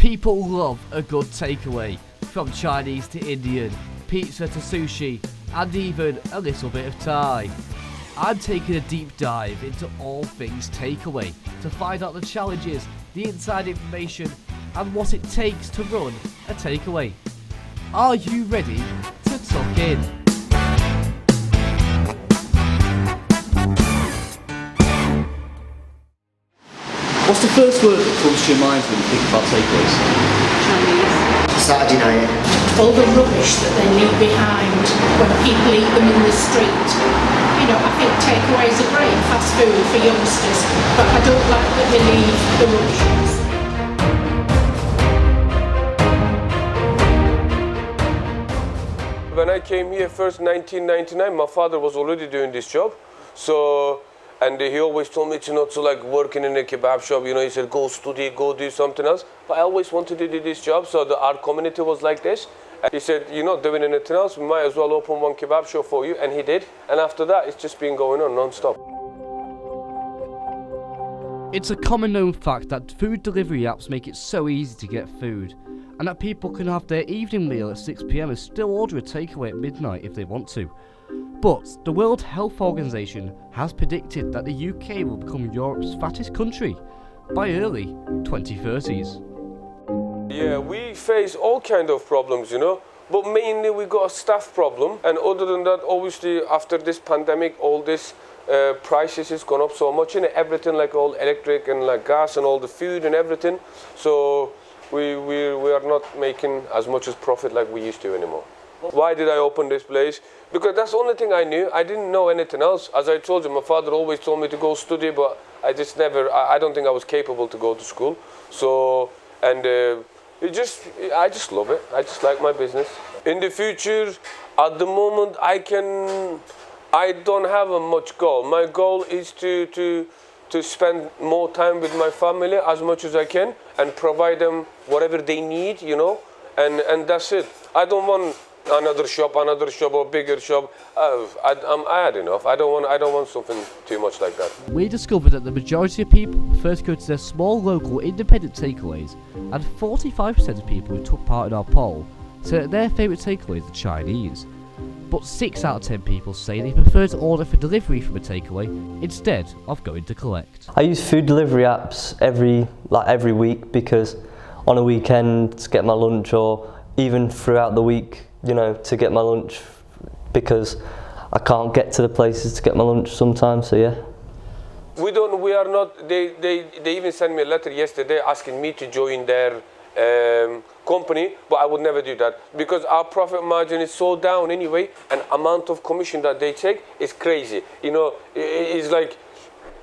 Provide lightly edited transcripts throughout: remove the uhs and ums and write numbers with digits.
People love a good takeaway, from Chinese to Indian, pizza to sushi, and even a little bit of Thai. I'm taking a deep dive into all things takeaway to find out the challenges, the inside information, and what it takes to run a takeaway. Are you ready to tuck in? What's the first word that comes to your mind when you think about takeaways? Chinese. Saturday night. All the rubbish that they leave behind when people eat them in the street. You know, I think takeaways are great fast food for youngsters, but I don't like that they leave the rubbish. When I came here first, 1999, my father was already doing this job. And he always told me to not to like working in a kebab shop, you know, he said, go study, go do something else. But I always wanted to do this job, so our community was like this. And he said, you're not doing anything else, we might as well open one kebab shop for you, and he did. And after that, it's just been going on non-stop. It's a common known fact that food delivery apps make it so easy to get food, and that people can have their evening meal at 6 PM and still order a takeaway at midnight if they want to. But the World Health Organization has predicted that the UK will become Europe's fattest country by early 2030s. Yeah, we face all kind of problems, you know, but mainly we got a staff problem. And other than that, obviously, after this pandemic, all this prices has gone up so much, and everything like all electric and like gas and all the food and everything. So we are not making as much as profit like we used to anymore. Why did I open this place? Because that's the only thing I knew. I didn't know anything else. As I told you, my father always told me to go study, but I just never, I don't think I was capable to go to school. So, and I just love it. I just like my business. In the future, at the moment, I don't have a much goal. My goal is to spend more time with my family as much as I can and provide them whatever they need, you know, and that's it. I don't want another shop or bigger shop. I had enough. I don't want something too much like that. We discovered that the majority of people prefer to go to their small local independent takeaways, and 45% of people who took part in our poll said that their favourite takeaways are Chinese. But 6 out of 10 people say they prefer to order for delivery from a takeaway instead of going to collect. I use food delivery apps every week because on a weekend to get my lunch, or even throughout the week, you know, to get my lunch, because I can't get to the places to get my lunch sometimes, so yeah. We are not, they even sent me a letter yesterday asking me to join their company, but I would never do that because our profit margin is so down anyway, and amount of commission that they take is crazy. You know, it's like,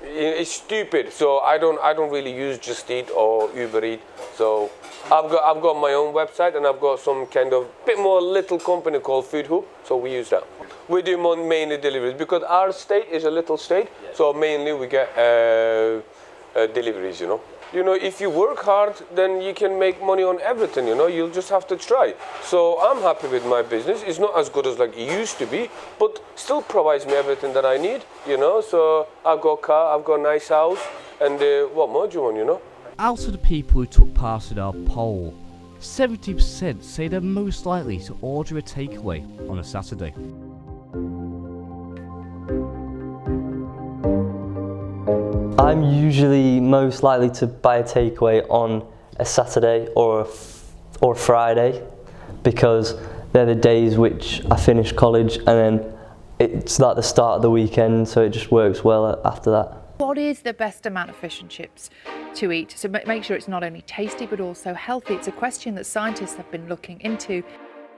it's stupid. So I don't really use Just Eat or Uber Eat. So I've got my own website, and I've got some kind of bit more little company called Food Hub. So we use that. We do mainly deliveries because our state is a little state. So mainly we get deliveries. You know. If you work hard, then you can make money on everything, you know, you'll just have to try. So I'm happy with my business. It's not as good as like it used to be, but still provides me everything that I need, you know. So I've got a car, I've got a nice house, and what more do you want, you know? Out of the people who took part in our poll, 70% say they're most likely to order a takeaway on a Saturday. I'm usually most likely to buy a takeaway on a Saturday or a Friday because they're the days which I finish college, and then it's like the start of the weekend, so it just works well after that. What is the best amount of fish and chips to eat to make sure it's not only tasty but also healthy? It's a question that scientists have been looking into.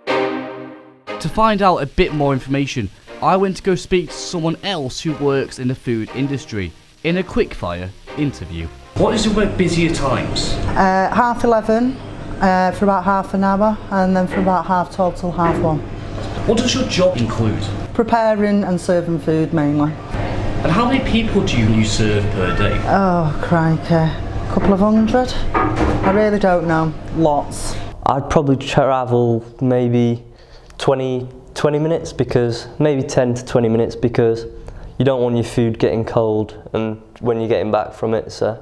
To find out a bit more information, I went to go speak to someone else who works in the food industry in a quickfire interview. What is your work busier times? 11:30 for about half an hour, and then from about 12:30 till 1:30. What does your job include? Preparing and serving food mainly. And how many people do you serve per day? Oh crikey, a couple of hundred? I really don't know. Lots. I'd probably travel maybe 20 minutes, because maybe 10 to 20 minutes, because you don't want your food getting cold and when you're getting back from it, so